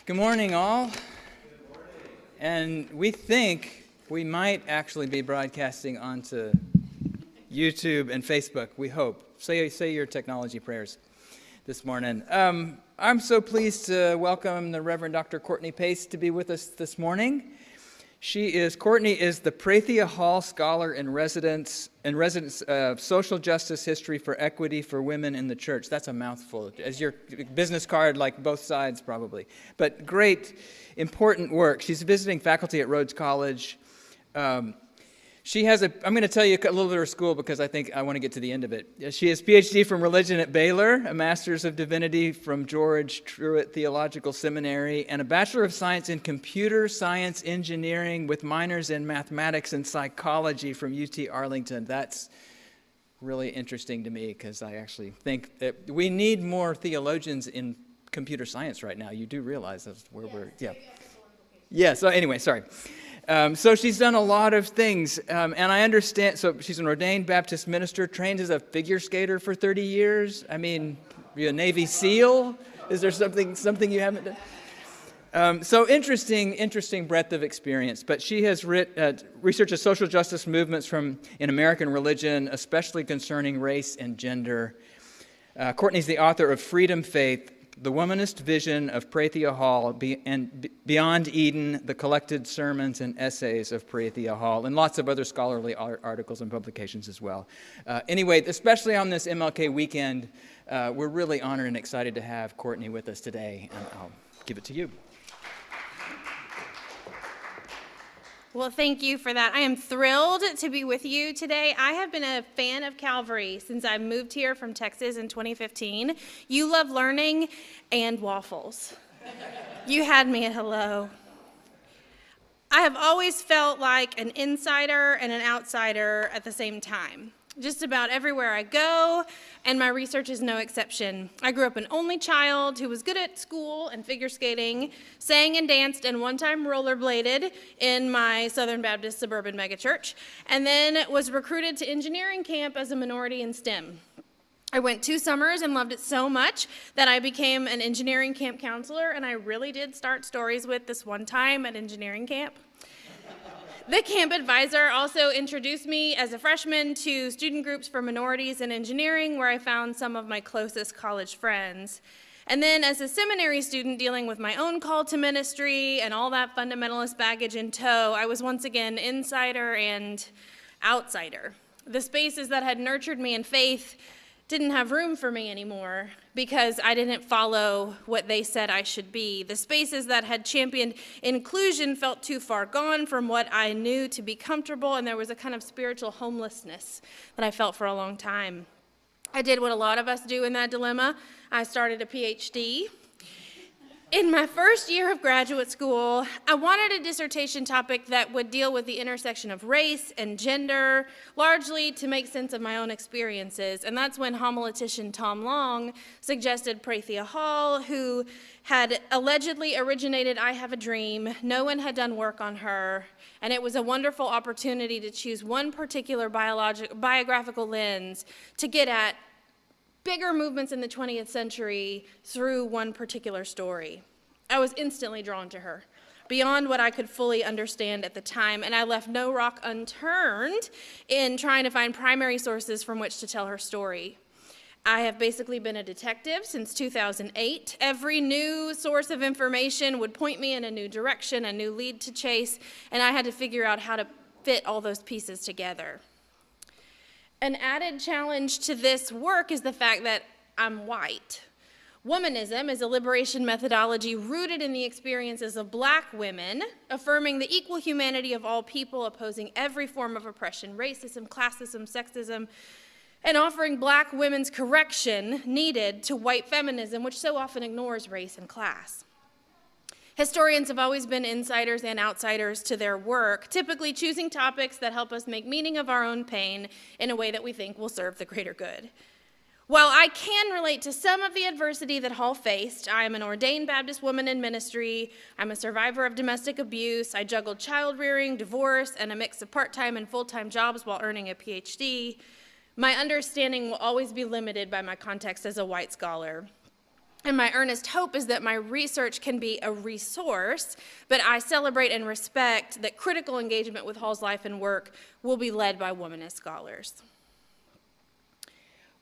Good morning, all. And we think we might actually be broadcasting onto YouTube and Facebook, we hope. Say your technology prayers this morning. I'm so pleased to welcome the Reverend Dr. Courtney Pace to be with us this morning. Courtney is the Prathia Hall Scholar in Residence of Social Justice History for Equity for Women in the Church. That's a mouthful, as your business card, like both sides probably. But great, important work. She's visiting faculty at Rhodes College. I'm going to tell you a little bit of her school because I think I want to get to the end of it. She has PhD from religion at Baylor, a Master's of Divinity from George Truett Theological Seminary, and a Bachelor of Science in Computer Science Engineering with minors in mathematics and psychology from UT Arlington. That's really interesting to me because I actually think that we need more theologians in computer science right now. You do realize that's where so anyway, sorry. So she's done a lot of things, and I understand, so she's an ordained Baptist minister, trained as a figure skater for 30 years. I mean, you're a Navy SEAL? Is there something you haven't done? So interesting breadth of experience, but she has researched social justice movements in American religion, especially concerning race and gender. Courtney's the author of Freedom Faith, The Womanist Vision of Prathia Hall, and Beyond Eden, the collected sermons and essays of Prathia Hall, and lots of other scholarly articles and publications as well. Anyway, especially on this MLK weekend, we're really honored and excited to have Courtney with us today, and I'll give it to you. Well, thank you for that. I am thrilled to be with you today. I have been a fan of Calvary since I moved here from Texas in 2015. You love learning and waffles. You had me at hello. I have always felt like an insider and an outsider at the same time. Just about everywhere I go, and my research is no exception. I grew up an only child who was good at school and figure skating, sang and danced, and one time rollerbladed in my Southern Baptist suburban megachurch, and then was recruited to engineering camp as a minority in STEM. I went 2 summers and loved it so much that I became an engineering camp counselor, and I really did start stories with this one time at engineering camp. The camp advisor also introduced me as a freshman to student groups for minorities in engineering, where I found some of my closest college friends. And then as a seminary student dealing with my own call to ministry and all that fundamentalist baggage in tow, I was once again insider and outsider. The spaces that had nurtured me in faith didn't have room for me anymore because I didn't follow what they said I should be. The spaces that had championed inclusion felt too far gone from what I knew to be comfortable, and there was a kind of spiritual homelessness that I felt for a long time. I did what a lot of us do in that dilemma. I started a PhD. In my first year of graduate school, I wanted a dissertation topic that would deal with the intersection of race and gender, largely to make sense of my own experiences. And that's when homiletician Tom Long suggested Prathia Hall, who had allegedly originated I Have a Dream. No one had done work on her, and it was a wonderful opportunity to choose one particular biographical lens to get at bigger movements in the 20th century through one particular story. I was instantly drawn to her, beyond what I could fully understand at the time, and I left no rock unturned in trying to find primary sources from which to tell her story. I have basically been a detective since 2008. Every new source of information would point me in a new direction, a new lead to chase, and I had to figure out how to fit all those pieces together. An added challenge to this work is the fact that I'm white. Womanism is a liberation methodology rooted in the experiences of Black women, affirming the equal humanity of all people, opposing every form of oppression, racism, classism, sexism, and offering Black women's correction needed to white feminism, which so often ignores race and class. Historians have always been insiders and outsiders to their work, typically choosing topics that help us make meaning of our own pain in a way that we think will serve the greater good. While I can relate to some of the adversity that Hall faced, I am an ordained Baptist woman in ministry, I'm a survivor of domestic abuse, I juggled child rearing, divorce, and a mix of part-time and full-time jobs while earning a PhD, my understanding will always be limited by my context as a white scholar. And my earnest hope is that my research can be a resource, but I celebrate and respect that critical engagement with Hall's life and work will be led by womanist scholars.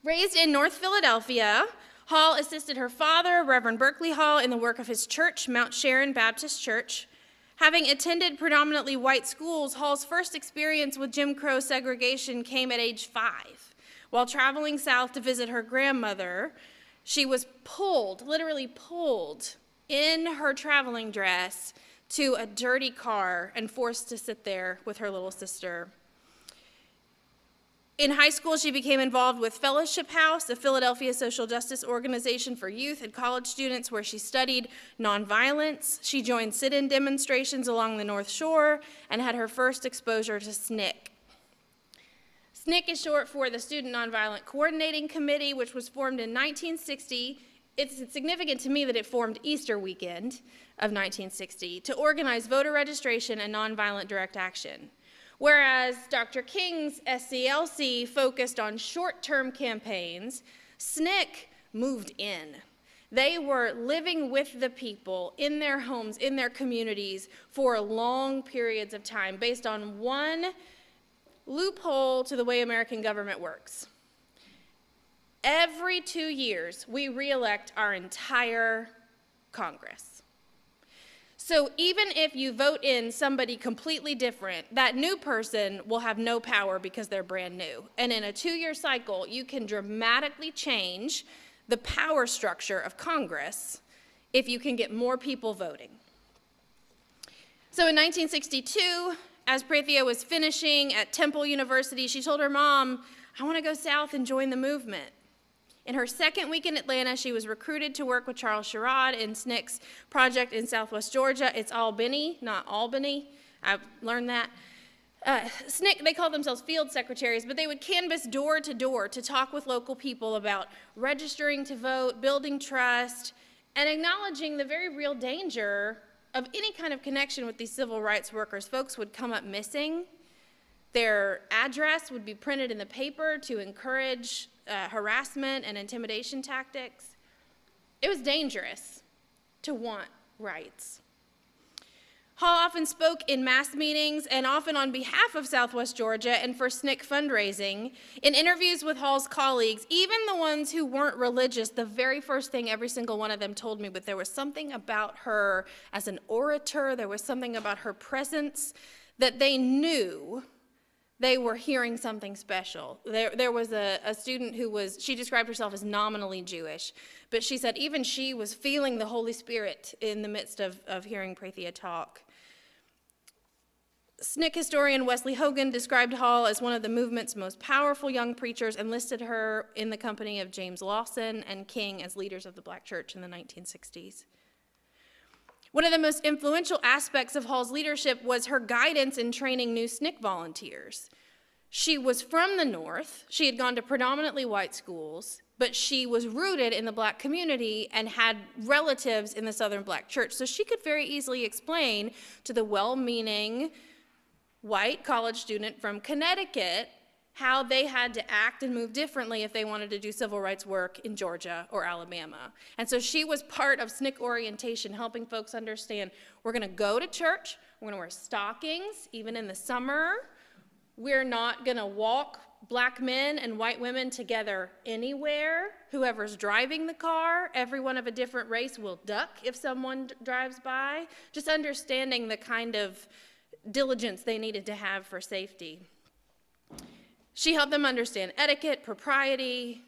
Raised in North Philadelphia, Hall assisted her father, Reverend Berkeley Hall, in the work of his church, Mount Sharon Baptist Church. Having attended predominantly white schools, Hall's first experience with Jim Crow segregation came at age 5. While traveling south to visit her grandmother, she was pulled, literally pulled, in her traveling dress to a dirty car and forced to sit there with her little sister. In high school, she became involved with Fellowship House, a Philadelphia social justice organization for youth and college students where she studied nonviolence. She joined sit-in demonstrations along the North Shore and had her first exposure to SNCC. SNCC is short for the Student Nonviolent Coordinating Committee, which was formed in 1960. It's significant to me that it formed Easter weekend of 1960 to organize voter registration and nonviolent direct action. Whereas Dr. King's SCLC focused on short-term campaigns, SNCC moved in. They were living with the people in their homes, in their communities for long periods of time based on one loophole to the way American government works. Every 2 years, we re-elect our entire Congress. So even if you vote in somebody completely different, that new person will have no power because they're brand new. And in a 2-year cycle, you can dramatically change the power structure of Congress if you can get more people voting. So in 1962, as Prathia was finishing at Temple University, she told her mom, "I want to go south and join the movement." In her second week in Atlanta, she was recruited to work with Charles Sherrod in SNCC's project in Southwest Georgia. It's Albany, not Albany. I've learned that. SNCC, they call themselves field secretaries, but they would canvass door to door to talk with local people about registering to vote, building trust, and acknowledging the very real danger of any kind of connection with these civil rights workers. Folks would come up missing. Their address would be printed in the paper to encourage harassment and intimidation tactics. It was dangerous to want rights. Hall often spoke in mass meetings and often on behalf of Southwest Georgia and for SNCC fundraising. In interviews with Hall's colleagues, even the ones who weren't religious, the very first thing every single one of them told me, but there was something about her as an orator, there was something about her presence that they knew they were hearing something special. There was a student she described herself as nominally Jewish, but she said even she was feeling the Holy Spirit in the midst of hearing Prathia talk. SNCC historian Wesley Hogan described Hall as one of the movement's most powerful young preachers and listed her in the company of James Lawson and King as leaders of the Black church in the 1960s. One of the most influential aspects of Hall's leadership was her guidance in training new SNCC volunteers. She was from the North. She had gone to predominantly white schools, but she was rooted in the Black community and had relatives in the Southern Black church. So she could very easily explain to the well-meaning white college student from Connecticut how they had to act and move differently if they wanted to do civil rights work in Georgia or Alabama. And so she was part of SNCC orientation, helping folks understand we're going to go to church, we're going to wear stockings, even in the summer. We're not going to walk Black men and white women together anywhere. Whoever's driving the car, everyone of a different race will duck if someone drives by. Just understanding the kind of diligence they needed to have for safety. She helped them understand etiquette, propriety.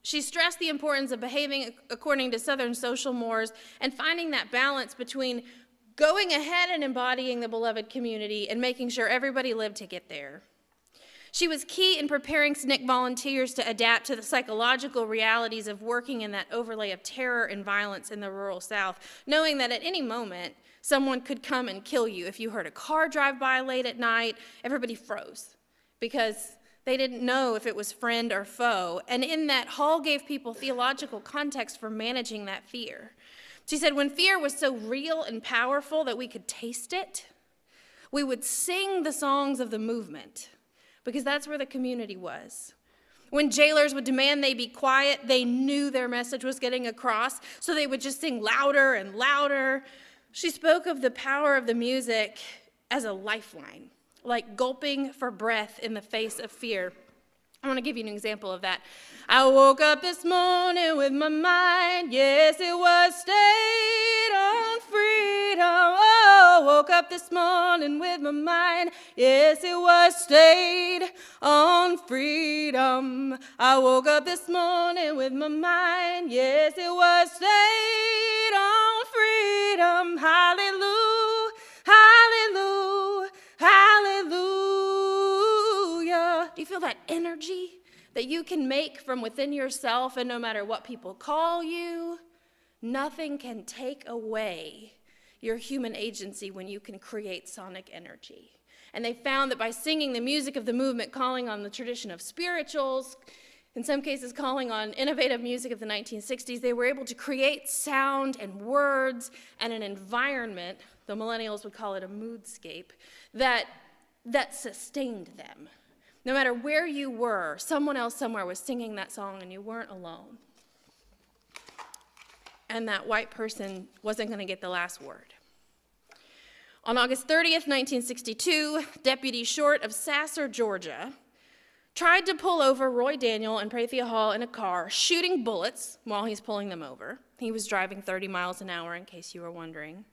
She stressed the importance of behaving according to Southern social mores and finding that balance between going ahead and embodying the beloved community and making sure everybody lived to get there. She was key in preparing SNCC volunteers to adapt to the psychological realities of working in that overlay of terror and violence in the rural South, knowing that at any moment, someone could come and kill you. If you heard a car drive by late at night, everybody froze because they didn't know if it was friend or foe. And in that, Hall gave people theological context for managing that fear. She said, when fear was so real and powerful that we could taste it, we would sing the songs of the movement because that's where the community was. When jailers would demand they be quiet, they knew their message was getting across, so they would just sing louder and louder. She spoke of the power of the music as a lifeline, like gulping for breath in the face of fear. I want to give you an example of that. I woke up this morning with my mind, yes, it was stayed on freedom. Oh, woke up this morning with my mind, yes, it was stayed on freedom. I woke up this morning with my mind, yes, it was stayed on freedom. Hallelujah, hallelujah, hallelujah. Do you feel that energy that you can make from within yourself, and no matter what people call you, nothing can take away your human agency when you can create sonic energy. And they found that by singing the music of the movement, calling on the tradition of spirituals, in some cases calling on innovative music of the 1960s, they were able to create sound and words and an environment, the millennials would call it a moodscape, that sustained them. No matter where you were, someone else somewhere was singing that song and you weren't alone. And that white person wasn't going to get the last word. On August 30th, 1962, Deputy Short of Sasser, Georgia, tried to pull over Roy Daniel and Prathia Hall in a car, shooting bullets while he's pulling them over. He was driving 30 miles an hour, in case you were wondering.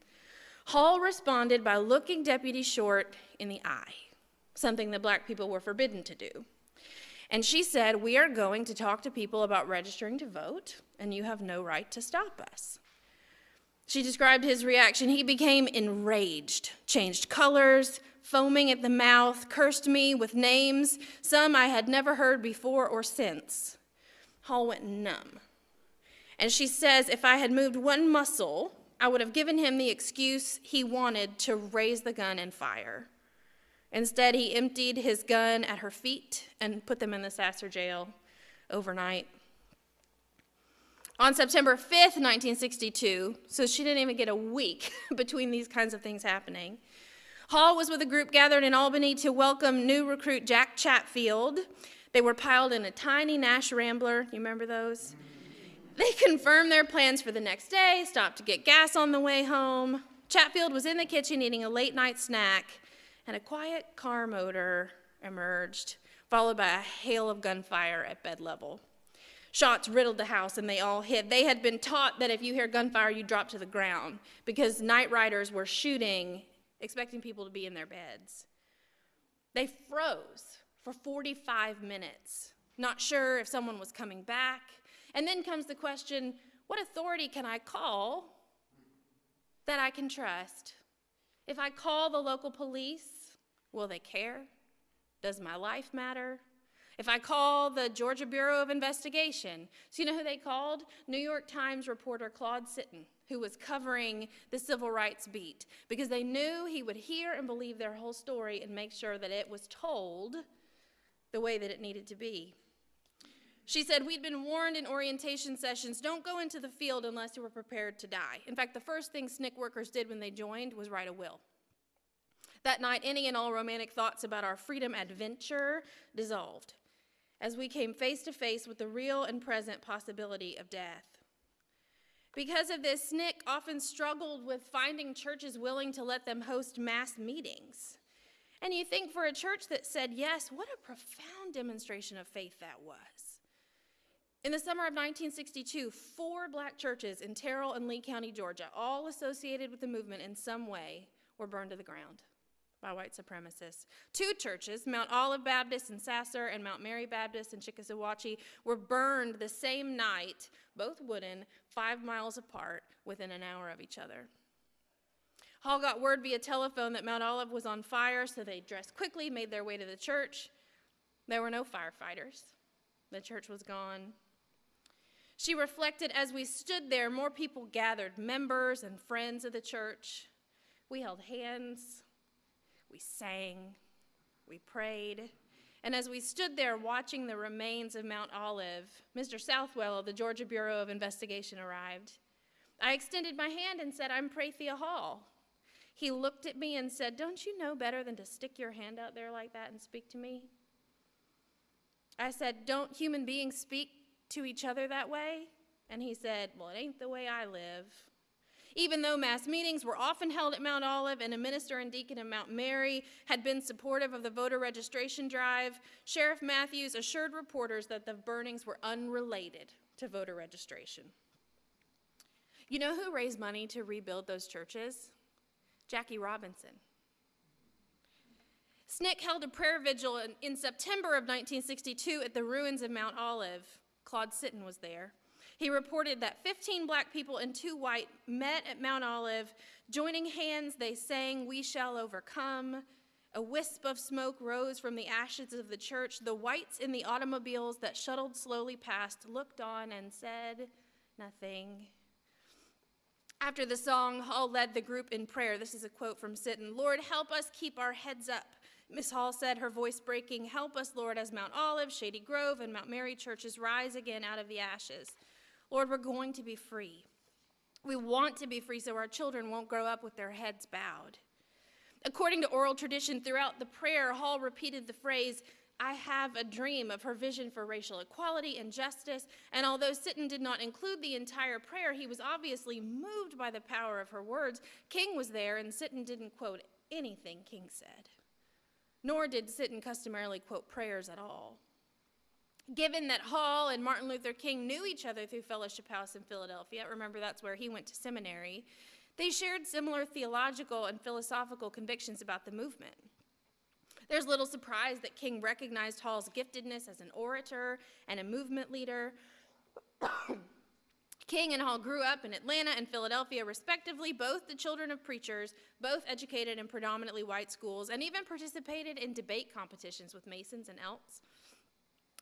Hall responded by looking Deputy Short in the eye, something that black people were forbidden to do. And she said, "We are going to talk to people about registering to vote, and you have no right to stop us." She described his reaction. He became enraged, changed colors, foaming at the mouth, cursed me with names, some I had never heard before or since. Hall went numb. And she says, if I had moved one muscle, I would have given him the excuse he wanted to raise the gun and fire. Instead, he emptied his gun at her feet and put them in the Sasser jail overnight. On September 5th, 1962, so she didn't even get a week between these kinds of things happening, Hall was with a group gathered in Albany to welcome new recruit Jack Chatfield. They were piled in a tiny Nash Rambler. You remember those? They confirmed their plans for the next day, stopped to get gas on the way home. Chatfield was in the kitchen eating a late-night snack, and a quiet car motor emerged, followed by a hail of gunfire at bed level. Shots riddled the house, and they all hid. They had been taught that if you hear gunfire, you drop to the ground, because night riders were shooting, expecting people to be in their beds. They froze for 45 minutes, not sure if someone was coming back. And then comes the question, what authority can I call that I can trust? If I call the local police, will they care? Does my life matter? If I call the Georgia Bureau of Investigation, so you know who they called? New York Times reporter Claude Sitton, who was covering the civil rights beat, because they knew he would hear and believe their whole story and make sure that it was told the way that it needed to be. She said, we'd been warned in orientation sessions, don't go into the field unless you were prepared to die. In fact, the first thing SNCC workers did when they joined was write a will. That night, any and all romantic thoughts about our freedom adventure dissolved as we came face to face with the real and present possibility of death. Because of this, SNCC often struggled with finding churches willing to let them host mass meetings. And you think for a church that said yes, what a profound demonstration of faith that was. In the summer of 1962, 4 black churches in Terrell and Lee County, Georgia, all associated with the movement in some way, were burned to the ground by white supremacists. 2 churches, Mount Olive Baptist in Sasser and Mount Mary Baptist in Chickasawaukee, were burned the same night, both wooden, 5 miles apart, within an hour of each other. Hall got word via telephone that Mount Olive was on fire, so they dressed quickly, made their way to the church. There were no firefighters. The church was gone. She reflected, as we stood there, more people gathered, members and friends of the church. We held hands, we sang, we prayed. And as we stood there watching the remains of Mount Olive, Mr. Southwell of the Georgia Bureau of Investigation arrived. I extended my hand and said, I'm Prathia Hall. He looked at me and said, don't you know better than to stick your hand out there like that and speak to me? I said, "Don't human beings speak to each other that way?" And he said, "Well, it ain't the way I live." Even though mass meetings were often held at Mount Olive and a minister and deacon of Mount Mary had been supportive of the voter registration drive, Sheriff Matthews assured reporters that the burnings were unrelated to voter registration. You know who raised money to rebuild those churches? Jackie Robinson. SNCC held a prayer vigil in September of 1962 at the ruins of Mount Olive. Claude Sitton was there. He reported that 15 black people and 2 white met at Mount Olive. Joining hands, they sang, "We Shall Overcome." A wisp of smoke rose from the ashes of the church. The whites in the automobiles that shuttled slowly past looked on and said nothing. After the song, Hall led the group in prayer. This is a quote from Sitton. "Lord, help us keep our heads up," Miss Hall said, her voice breaking. "Help us, Lord, as Mount Olive, Shady Grove, and Mount Mary churches rise again out of the ashes. Lord, we're going to be free. We want to be free so our children won't grow up with their heads bowed." According to oral tradition, throughout the prayer, Hall repeated the phrase, "I have a dream," of her vision for racial equality and justice. And although Sitton did not include the entire prayer, he was obviously moved by the power of her words. King was there, and Sitton didn't quote anything King said. Nor did Sitton customarily quote prayers at all. Given that Hall and Martin Luther King knew each other through Fellowship House in Philadelphia, remember that's where he went to seminary, they shared similar theological and philosophical convictions about the movement. There's little surprise that King recognized Hall's giftedness as an orator and a movement leader. King and Hall grew up in Atlanta and Philadelphia, respectively, both the children of preachers, both educated in predominantly white schools, and even participated in debate competitions with Masons and Elks.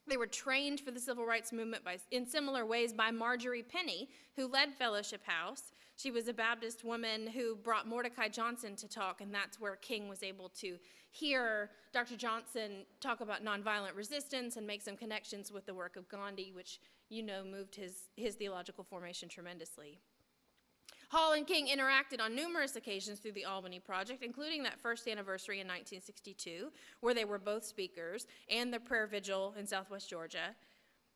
They were trained for the civil rights movement in similar ways by Marjorie Penny, who led Fellowship House. She was a Baptist woman who brought Mordecai Johnson to talk, and that's where King was able to hear Dr. Johnson talk about nonviolent resistance and make some connections with the work of Gandhi, which you know moved his theological formation tremendously. Hall and King interacted on numerous occasions through the Albany Project, including that first anniversary in 1962, where they were both speakers, and the prayer vigil in Southwest Georgia.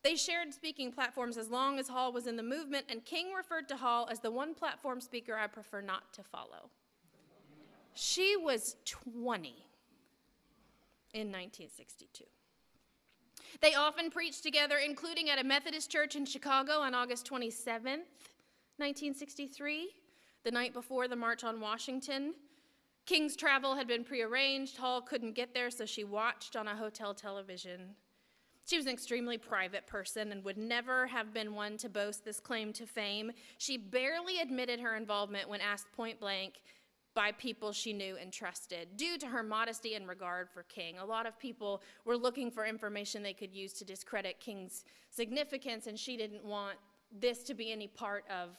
They shared speaking platforms as long as Hall was in the movement, and King referred to Hall as the one platform speaker I prefer not to follow. She was 20 in 1962. They often preached together, including at a Methodist church in Chicago on August 27th, 1963, the night before the March on Washington. King's travel had been prearranged. Hall couldn't get there, so she watched on a hotel television. She was an extremely private person and would never have been one to boast this claim to fame. She barely admitted her involvement when asked point blank by people she knew and trusted, due to her modesty and regard for King. A lot of people were looking for information they could use to discredit King's significance, and she didn't want this to be any part of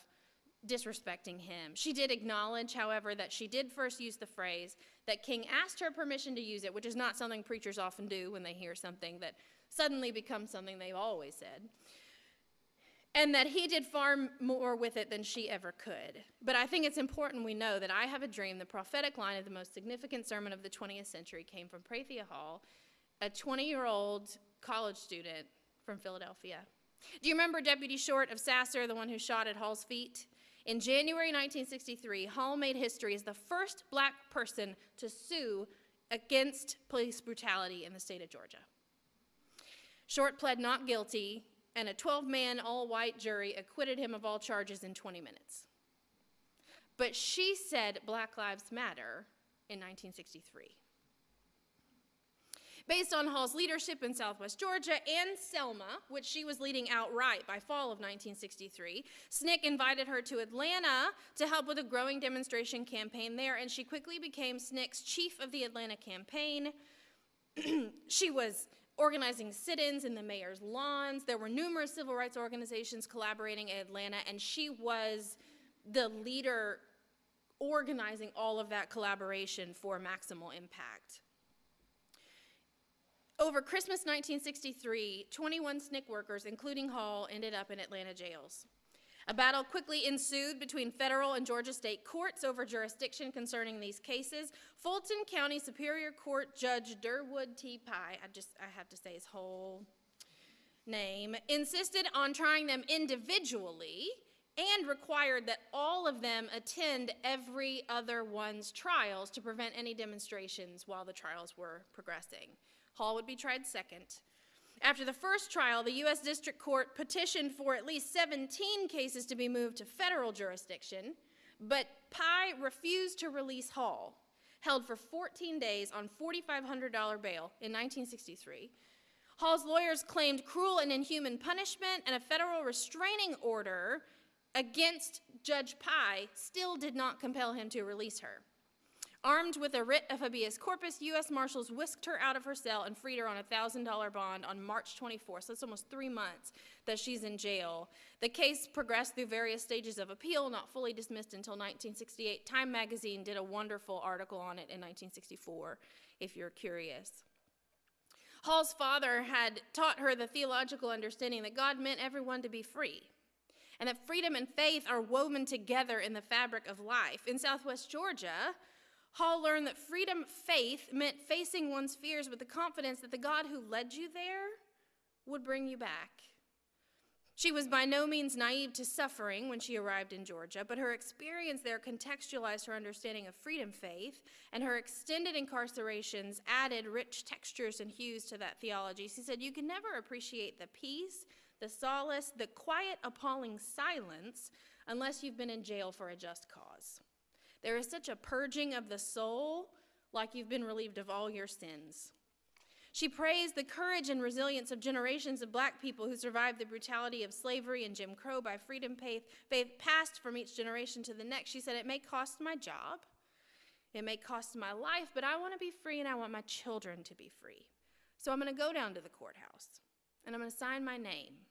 disrespecting him. She did acknowledge, however, that she did first use the phrase, that King asked her permission to use it, which is not something preachers often do when they hear something that suddenly becomes something they've always said, and that he did far more with it than she ever could. But I think it's important we know that "I have a dream," the prophetic line of the most significant sermon of the 20th century, came from Prathia Hall, a 20-year-old college student from Philadelphia. Do you remember Deputy Short of Sasser, the one who shot at Hall's feet? In January 1963, Hall made history as the first black person to sue against police brutality in the state of Georgia. Short pled not guilty, and a 12-man, all-white jury acquitted him of all charges in 20 minutes. But she said Black Lives Matter in 1963. Based on Hall's leadership in Southwest Georgia and Selma, which she was leading outright by fall of 1963, SNCC invited her to Atlanta to help with a growing demonstration campaign there, and she quickly became SNCC's chief of the Atlanta campaign. She was organizing sit-ins in the mayor's lawns. There were numerous civil rights organizations collaborating in Atlanta, and she was the leader organizing all of that collaboration for maximal impact. Over Christmas 1963, 21 SNCC workers, including Hall, ended up in Atlanta jails. A battle quickly ensued between federal and Georgia state courts over jurisdiction concerning these cases. Fulton County Superior Court Judge Durwood T. Pye, I have to say his whole name, insisted on trying them individually and required that all of them attend every other one's trials to prevent any demonstrations while the trials were progressing. Hall would be tried second. After the first trial, the U.S. District Court petitioned for at least 17 cases to be moved to federal jurisdiction, but Pye refused to release Hall, held for 14 days on $4,500 bail in 1963. Hall's lawyers claimed cruel and inhuman punishment, and a federal restraining order against Judge Pye still did not compel him to release her. Armed with a writ of habeas corpus, U.S. Marshals whisked her out of her cell and freed her on a $1,000 bond on March 24th, so it's almost 3 months that she's in jail. The case progressed through various stages of appeal, not fully dismissed until 1968. Time magazine did a wonderful article on it in 1964, if you're curious. Hall's father had taught her the theological understanding that God meant everyone to be free, and that freedom and faith are woven together in the fabric of life. In Southwest Georgia, Hall learned that freedom, faith, meant facing one's fears with the confidence that the God who led you there would bring you back. She was by no means naive to suffering when she arrived in Georgia, but her experience there contextualized her understanding of freedom, faith, and her extended incarcerations added rich textures and hues to that theology. She said, "You can never appreciate the peace, the solace, the quiet, appalling silence unless you've been in jail for a just cause. There is such a purging of the soul, like you've been relieved of all your sins." She praised the courage and resilience of generations of black people who survived the brutality of slavery and Jim Crow by freedom, faith passed from each generation to the next. She said, "It may cost my job, it may cost my life, but I want to be free and I want my children to be free. So I'm going to go down to the courthouse and I'm going to sign my name.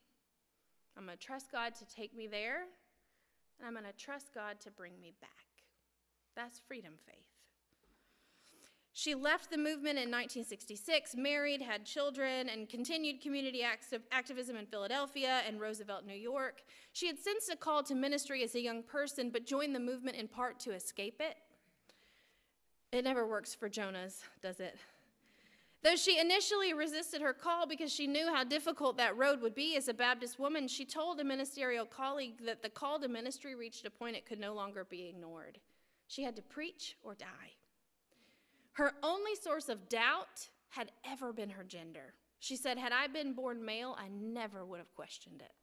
I'm going to trust God to take me there, and I'm going to trust God to bring me back." That's freedom faith. She left the movement in 1966, married, had children, and continued community activism in Philadelphia and Roosevelt, New York. She had sensed a call to ministry as a young person, but joined the movement in part to escape it. It never works for Jonas, does it? Though she initially resisted her call because she knew how difficult that road would be as a Baptist woman, she told a ministerial colleague that the call to ministry reached a point it could no longer be ignored. She had to preach or die. Her only source of doubt had ever been her gender. She said, "Had I been born male, I never would have questioned it."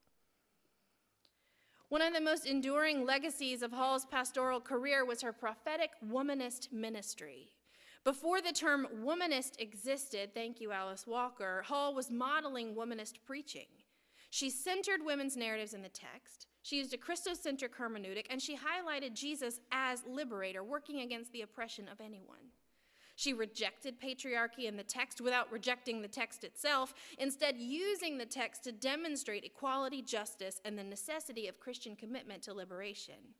One of the most enduring legacies of Hall's pastoral career was her prophetic womanist ministry. Before the term womanist existed, thank you, Alice Walker, Hall was modeling womanist preaching. She centered women's narratives in the text. She used a Christocentric hermeneutic, and she highlighted Jesus as liberator, working against the oppression of anyone. She rejected patriarchy in the text without rejecting the text itself, instead using the text to demonstrate equality, justice, and the necessity of Christian commitment to liberation.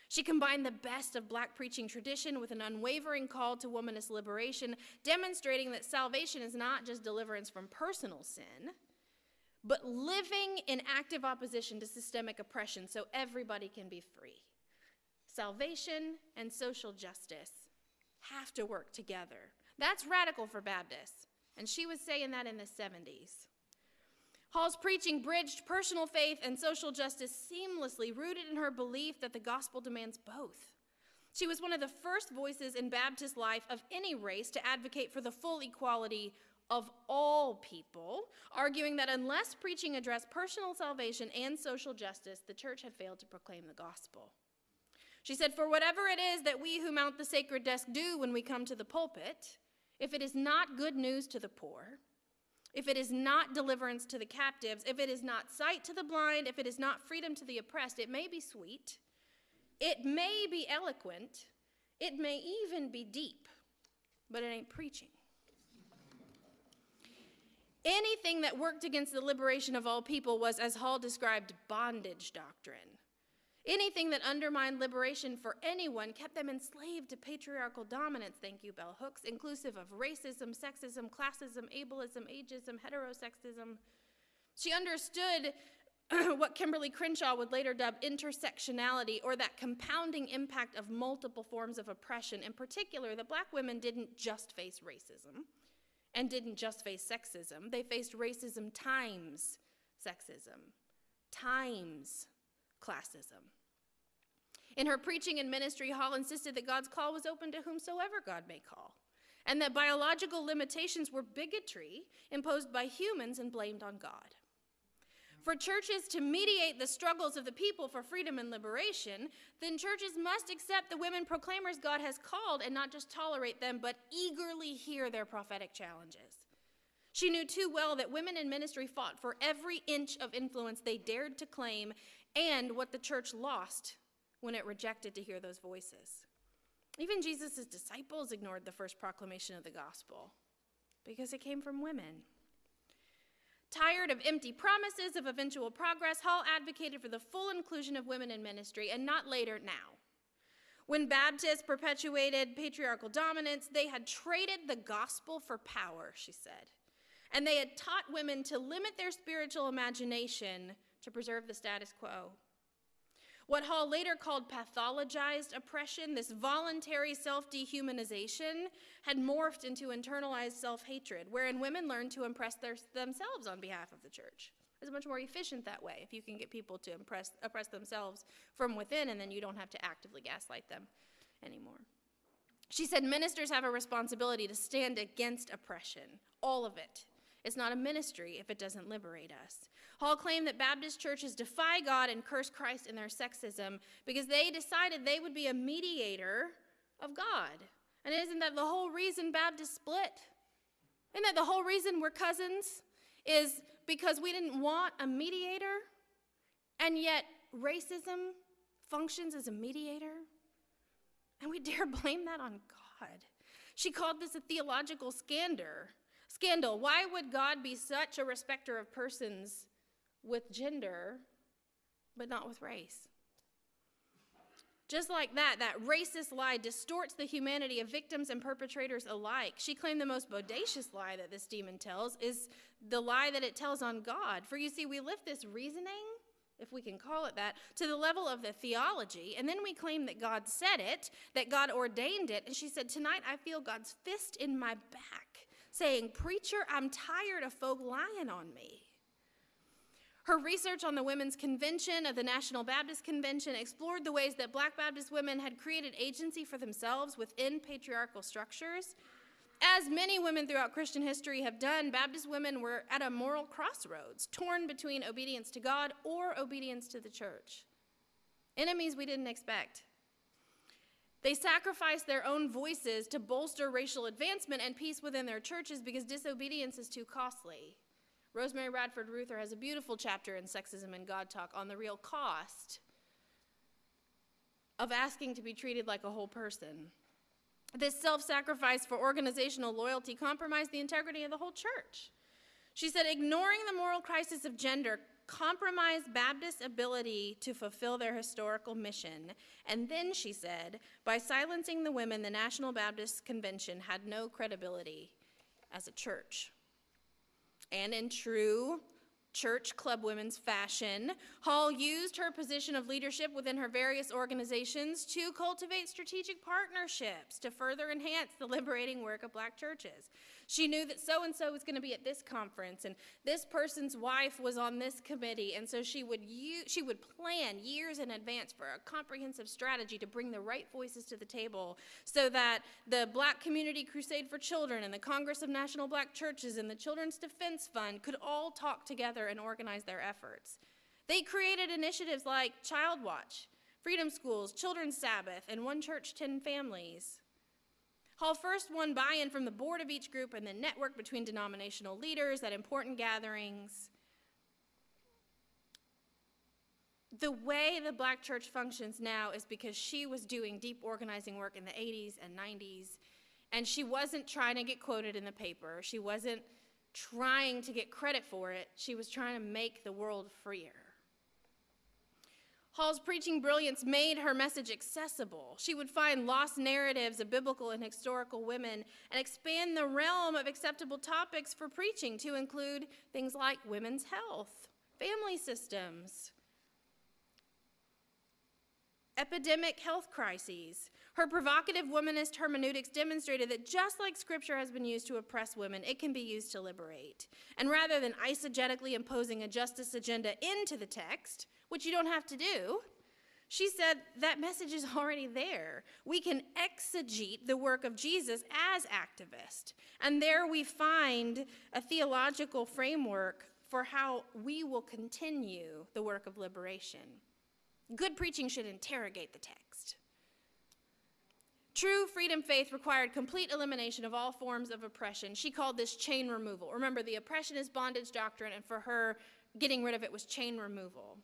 She combined the best of black preaching tradition with an unwavering call to womanist liberation, demonstrating that salvation is not just deliverance from personal sin, but living in active opposition to systemic oppression so everybody can be free. Salvation and social justice have to work together. That's radical for Baptists, and she was saying that in the 70s. Hall's preaching bridged personal faith and social justice seamlessly, rooted in her belief that the gospel demands both. She was one of the first voices in Baptist life of any race to advocate for the full equality of all people, arguing that unless preaching addressed personal salvation and social justice, the church had failed to proclaim the gospel. She said, "For whatever it is that we who mount the sacred desk do when we come to the pulpit, if it is not good news to the poor, if it is not deliverance to the captives, if it is not sight to the blind, if it is not freedom to the oppressed, it may be sweet, it may be eloquent, it may even be deep, but it ain't preaching." Anything that worked against the liberation of all people was, as Hall described, bondage doctrine. Anything that undermined liberation for anyone kept them enslaved to patriarchal dominance, thank you, bell hooks, inclusive of racism, sexism, classism, ableism, ageism, heterosexism. She understood what Kimberly Crenshaw would later dub intersectionality, or that compounding impact of multiple forms of oppression. In particular, that black women didn't just face racism and didn't just face sexism. They faced racism times sexism, times classism. In her preaching and ministry, Hall insisted that God's call was open to whomsoever God may call, and that biological limitations were bigotry imposed by humans and blamed on God. For churches to mediate the struggles of the people for freedom and liberation, then churches must accept the women proclaimers God has called and not just tolerate them, but eagerly hear their prophetic challenges. She knew too well that women in ministry fought for every inch of influence they dared to claim and what the church lost when it rejected to hear those voices. Even Jesus' disciples ignored the first proclamation of the gospel because it came from women. Tired of empty promises of eventual progress, Hall advocated for the full inclusion of women in ministry, and not later, now. When Baptists perpetuated patriarchal dominance, they had traded the gospel for power, she said, and they had taught women to limit their spiritual imagination to preserve the status quo. What Hall later called pathologized oppression, this voluntary self-dehumanization, had morphed into internalized self-hatred, wherein women learned to impress themselves on behalf of the church. It's much more efficient that way, if you can get people to oppress themselves from within, and then you don't have to actively gaslight them anymore. She said ministers have a responsibility to stand against oppression, all of it. It's not a ministry if it doesn't liberate us. Hall claimed that Baptist churches defy God and curse Christ in their sexism because they decided they would be a mediator of God. And isn't that the whole reason Baptists split? Isn't that the whole reason we're cousins? Is because we didn't want a mediator, and yet racism functions as a mediator? And we dare blame that on God. She called this a theological scandal. Why would God be such a respecter of persons with gender, but not with race? Just like that racist lie distorts the humanity of victims and perpetrators alike. She claimed the most bodacious lie that this demon tells is the lie that it tells on God. For you see, we lift this reasoning, if we can call it that, to the level of the theology, and then we claim that God said it, that God ordained it, and she said, tonight I feel God's fist in my back, saying, preacher, I'm tired of folk lying on me. Her research on the Women's Convention of the National Baptist Convention explored the ways that Black Baptist women had created agency for themselves within patriarchal structures. As many women throughout Christian history have done, Baptist women were at a moral crossroads, torn between obedience to God or obedience to the church. Enemies we didn't expect. They sacrificed their own voices to bolster racial advancement and peace within their churches because disobedience is too costly. Rosemary Radford Ruther has a beautiful chapter in Sexism and God Talk on the real cost of asking to be treated like a whole person. This self-sacrifice for organizational loyalty compromised the integrity of the whole church. She said, ignoring the moral crisis of gender compromised Baptists' ability to fulfill their historical mission. And then, she said, by silencing the women, the National Baptist Convention had no credibility as a church. And in true church club women's fashion, Hall used her position of leadership within her various organizations to cultivate strategic partnerships to further enhance the liberating work of Black churches. She knew that so-and-so was going to be at this conference, and this person's wife was on this committee, and so she would plan years in advance for a comprehensive strategy to bring the right voices to the table so that the Black Community Crusade for Children and the Congress of National Black Churches and the Children's Defense Fund could all talk together and organize their efforts. They created initiatives like Child Watch, Freedom Schools, Children's Sabbath, and One Church, 10 Families. Hall first won buy-in from the board of each group and then networked between denominational leaders at important gatherings. The way the Black church functions now is because she was doing deep organizing work in the 80s and 90s, and she wasn't trying to get quoted in the paper. She wasn't trying to get credit for it. She was trying to make the world freer. Hall's preaching brilliance made her message accessible. She would find lost narratives of biblical and historical women and expand the realm of acceptable topics for preaching to include things like women's health, family systems, epidemic health crises. Her provocative womanist hermeneutics demonstrated that just like Scripture has been used to oppress women, it can be used to liberate. And rather than eisegetically imposing a justice agenda into the text, which you don't have to do, she said that message is already there. We can exegete the work of Jesus as activist. And there we find a theological framework for how we will continue the work of liberation. Good preaching should interrogate the text. True freedom faith required complete elimination of all forms of oppression. She called this chain removal. Remember, the oppression is bondage doctrine, and for her, getting rid of it was chain removal.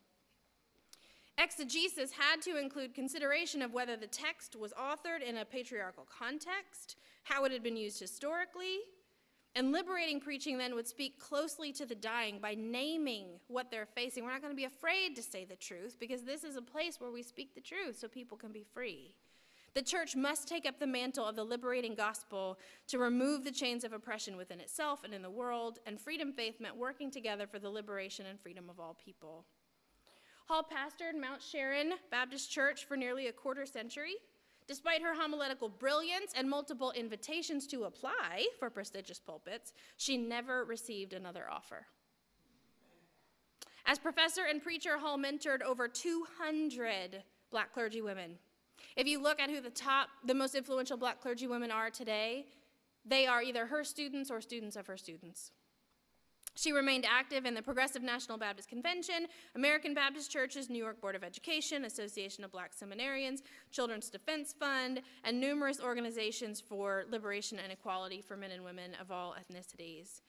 Exegesis had to include consideration of whether the text was authored in a patriarchal context, how it had been used historically, and liberating preaching then would speak closely to the dying by naming what they're facing. We're not going to be afraid to say the truth because this is a place where we speak the truth so people can be free. The church must take up the mantle of the liberating gospel to remove the chains of oppression within itself and in the world, and freedom faith meant working together for the liberation and freedom of all people. Hall pastored Mount Sharon Baptist Church for nearly a quarter century. Despite her homiletical brilliance and multiple invitations to apply for prestigious pulpits, she never received another offer. As professor and preacher, Hall mentored over 200 black clergy women. If you look at who the most influential black clergy women are today, they are either her students or students of her students. She remained active in the Progressive National Baptist Convention, American Baptist Churches, New York Board of Education, Association of Black Seminarians, Children's Defense Fund, and numerous organizations for liberation and equality for men and women of all ethnicities.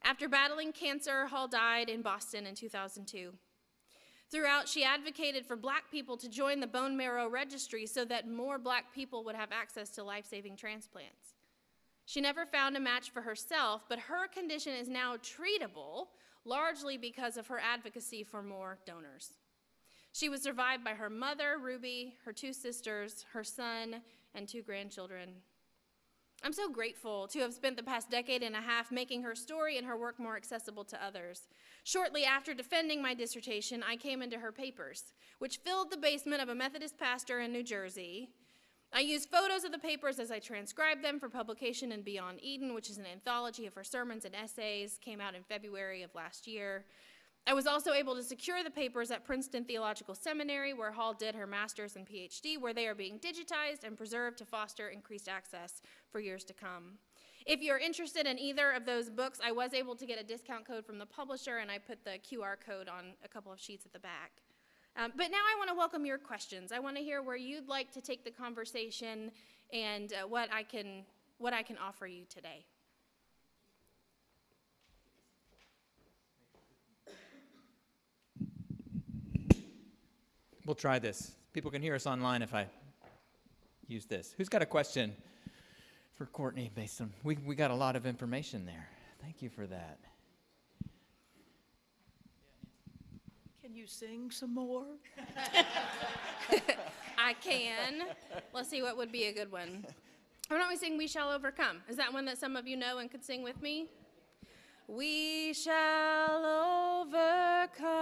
After battling cancer, Hall died in Boston in 2002. Throughout, she advocated for black people to join the bone marrow registry so that more black people would have access to life-saving transplants. She never found a match for herself, but her condition is now treatable, largely because of her advocacy for more donors. She was survived by her mother, Ruby, her 2 sisters, her son, and 2 grandchildren. I'm so grateful to have spent the past decade and a half making her story and her work more accessible to others. Shortly after defending my dissertation, I came into her papers, which filled the basement of a Methodist pastor in New Jersey. I used photos of the papers as I transcribed them for publication in Beyond Eden, which is an anthology of her sermons and essays, came out in February of last year. I was also able to secure the papers at Princeton Theological Seminary, where Hall did her master's and PhD, where they are being digitized and preserved to foster increased access for years to come. If you're interested in either of those books, I was able to get a discount code from the publisher, and I put the QR code on a couple of sheets at the back. But now I want to welcome your questions. I want to hear where you'd like to take the conversation and what I can offer you today. We'll try this. People can hear us online if I use this. Who's got a question for Courtney based on, we got a lot of information there. Thank you for that. Can you sing some more? I can. Let's see what would be a good one. Why don't we sing We Shall Overcome? Is that one that some of you know and could sing with me? We shall overcome.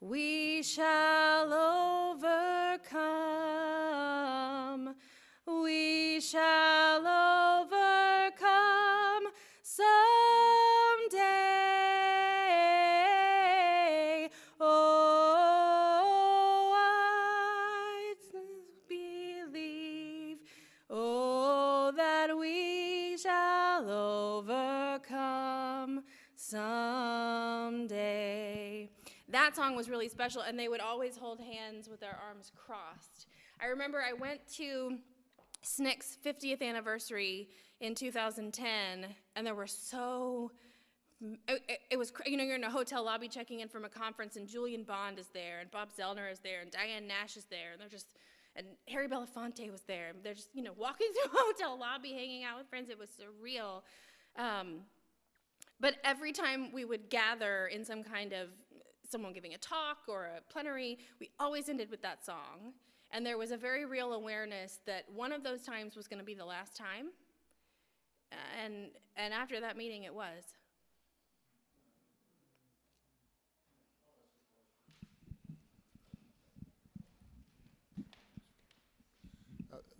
We shall overcome. We shall overcome someday. Oh, I believe, oh, that we shall overcome someday. That song was really special, and they would always hold hands with their arms crossed. I remember I went to SNCC's 50th anniversary in 2010, and there were it was, you're in a hotel lobby checking in from a conference, and Julian Bond is there, and Bob Zellner is there, and Diane Nash is there, and Harry Belafonte was there, and they're just, walking through a hotel lobby, hanging out with friends. It was surreal. But every time we would gather in some kind of someone giving a talk or a plenary, we always ended with that song. And there was a very real awareness that one of those times was going to be the last time. And after that meeting, it was.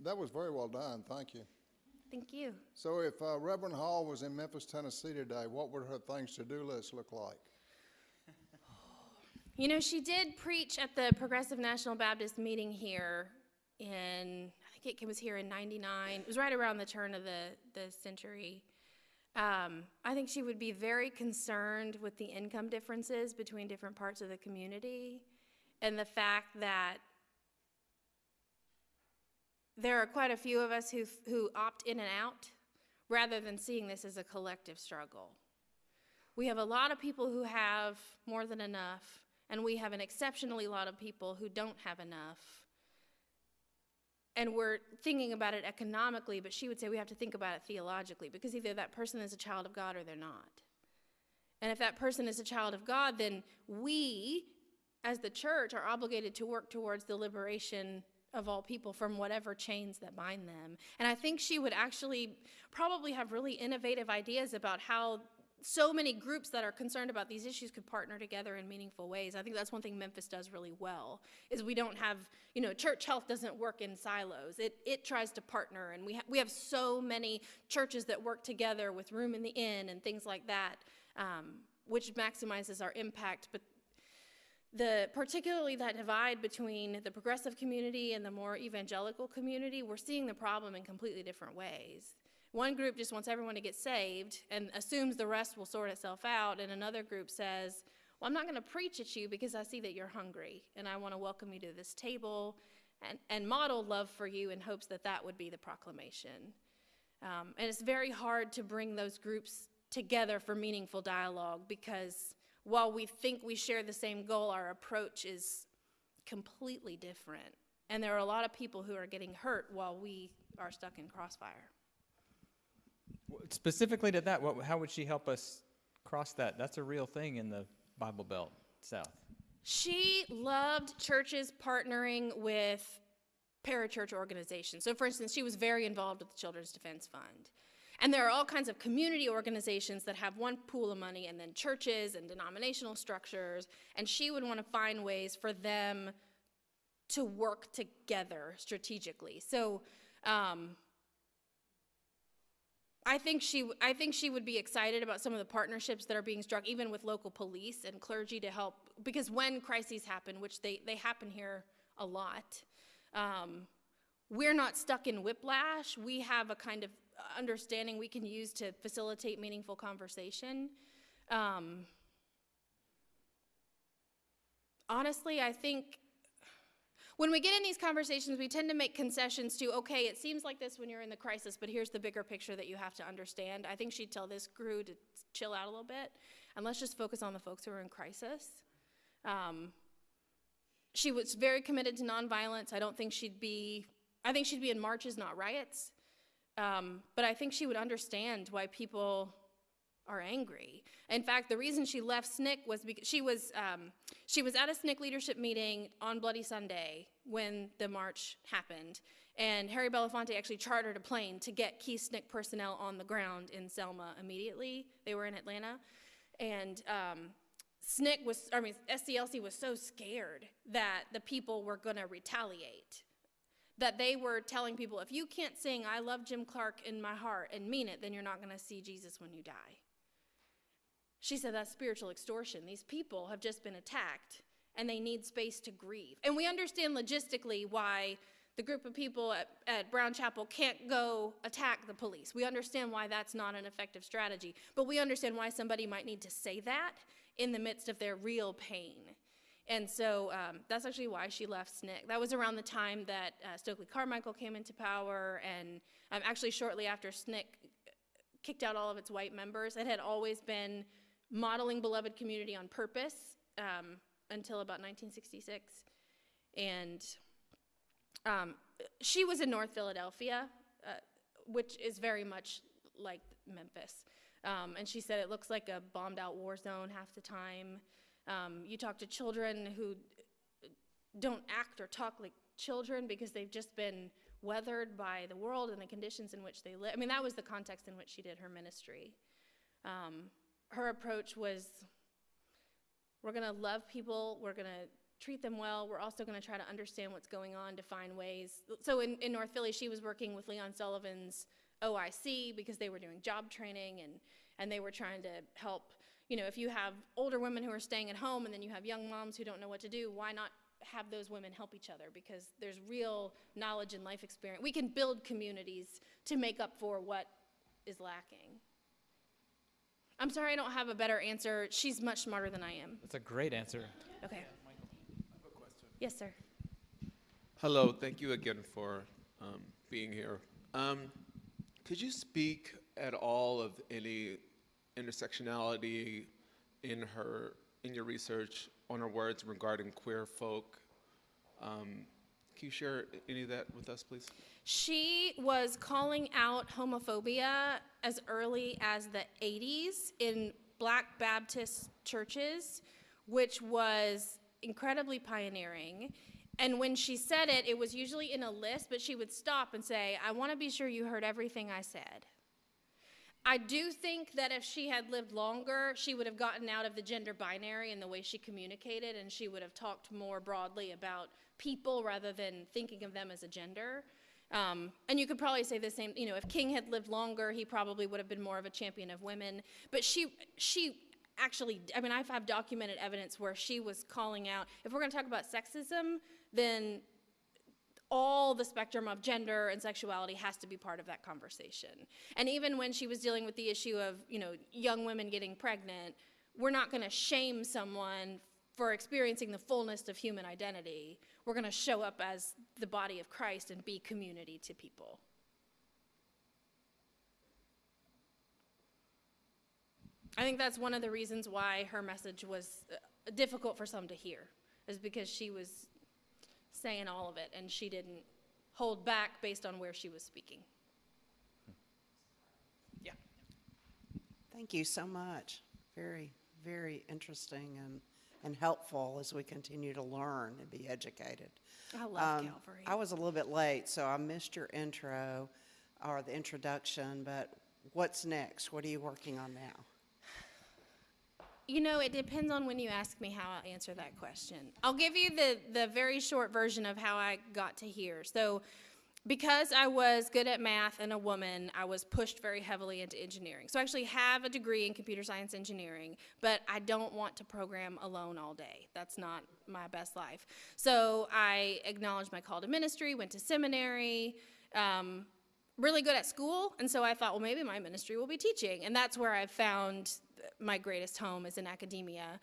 That was very well done. Thank you. Thank you. So if Reverend Hall was in Memphis, Tennessee today, what would her things to do list look like? You know, she did preach at the Progressive National Baptist meeting here I think it was here in 99. It was right around the turn of the century. I think she would be very concerned with the income differences between different parts of the community and the fact that there are quite a few of us who opt in and out rather than seeing this as a collective struggle. We have a lot of people who have more than enough, and we have an exceptionally lot of people who don't have enough. And we're thinking about it economically, but she would say we have to think about it theologically, because either that person is a child of God or they're not. And if that person is a child of God, then we, as the church, are obligated to work towards the liberation of all people from whatever chains that bind them. And I think she would actually probably have really innovative ideas about how so many groups that are concerned about these issues could partner together in meaningful ways. I think that's one thing Memphis does really well, is we don't have, church health doesn't work in silos. It tries to partner, and we have so many churches that work together with Room in the Inn and things like that, which maximizes our impact. But particularly that divide between the progressive community and the more evangelical community, we're seeing the problem in completely different ways. One group just wants everyone to get saved and assumes the rest will sort itself out, and another group says, well, I'm not going to preach at you because I see that you're hungry, and I want to welcome you to this table and model love for you in hopes that that would be the proclamation. And it's very hard to bring those groups together for meaningful dialogue, because while we think we share the same goal, our approach is completely different. And there are a lot of people who are getting hurt while we are stuck in crossfire. Specifically to that, how would she help us cross that? That's a real thing in the Bible Belt South. She loved churches partnering with parachurch organizations. So, for instance, she was very involved with the Children's Defense Fund. And there are all kinds of community organizations that have one pool of money, and then churches and denominational structures, and she would want to find ways for them to work together strategically. So I think she would be excited about some of the partnerships that are being struck, even with local police and clergy, to help, because when crises happen, which they happen here a lot, we're not stuck in whiplash. We have a kind of understanding we can use to facilitate meaningful conversation. Honestly, I think when we get in these conversations, we tend to make concessions to, okay, it seems like this when you're in the crisis, but here's the bigger picture that you have to understand. I think she'd tell this crew to chill out a little bit, and let's just focus on the folks who are in crisis. She was very committed to nonviolence. I think she'd be in marches, not riots. But I think she would understand why people are angry. In fact, the reason she left SNCC was because she was at a SNCC leadership meeting on Bloody Sunday when the march happened, and Harry Belafonte actually chartered a plane to get key SNCC personnel on the ground in Selma immediately. They were in Atlanta, and SCLC was so scared that the people were going to retaliate, that they were telling people, if you can't sing "I love Jim Clark" in my heart and mean it, then you're not going to see Jesus when you die. She said that's spiritual extortion. These people have just been attacked, and they need space to grieve. And we understand logistically why the group of people at Brown Chapel can't go attack the police. We understand why that's not an effective strategy, but we understand why somebody might need to say that in the midst of their real pain. And so that's actually why she left SNCC. That was around the time that Stokely Carmichael came into power, and actually shortly after SNCC kicked out all of its white members. It had always been modeling beloved community on purpose until about 1966. And she was in North Philadelphia, which is very much like Memphis. And she said it looks like a bombed out war zone half the time. You talk to children who don't act or talk like children because they've just been weathered by the world and the conditions in which they live. I mean, that was the context in which she did her ministry. Her approach was, we're going to love people, we're going to treat them well. We're also going to try to understand what's going on to find ways. So in North Philly, she was working with Leon Sullivan's OIC because they were doing job training, and they were trying to help, if you have older women who are staying at home and then you have young moms who don't know what to do, why not have those women help each other? Because there's real knowledge and life experience. We can build communities to make up for what is lacking. I'm sorry I don't have a better answer. She's much smarter than I am. That's a great answer. Okay. Yes, sir. Hello, thank you again for being here. Could you speak at all of any intersectionality in your research on her words regarding queer folk? Can you share any of that with us, please? She was calling out homophobia as early as the 80s in Black Baptist churches, which was incredibly pioneering. And when she said it, it was usually in a list, but she would stop and say, I want to be sure you heard everything I said. I do think that if she had lived longer, she would have gotten out of the gender binary and the way she communicated, and she would have talked more broadly about people rather than thinking of them as a gender. And you could probably say the same, if King had lived longer, he probably would have been more of a champion of women. But she actually, I have documented evidence where she was calling out, if we're going to talk about sexism, then all the spectrum of gender and sexuality has to be part of that conversation. And even when she was dealing with the issue of, young women getting pregnant, we're not going to shame someone for experiencing the fullness of human identity. We're going to show up as the body of Christ and be community to people. I think that's one of the reasons why her message was difficult for some to hear, is because she was saying all of it and she didn't hold back based on where she was speaking. Yeah. Thank you so much. Very, very interesting and helpful as we continue to learn and be educated. I love Calvary. I was a little bit late, so I missed your intro or the introduction, but what's next? What are you working on now? It depends on when you ask me how I answer that question. I'll give you the very short version of how I got to here. So because I was good at math and a woman, I was pushed very heavily into engineering. So I actually have a degree in computer science engineering, but I don't want to program alone all day. That's not my best life. So I acknowledged my call to ministry, went to seminary, really good at school, and so I thought, well, maybe my ministry will be teaching, and that's where I found my greatest home is in academia.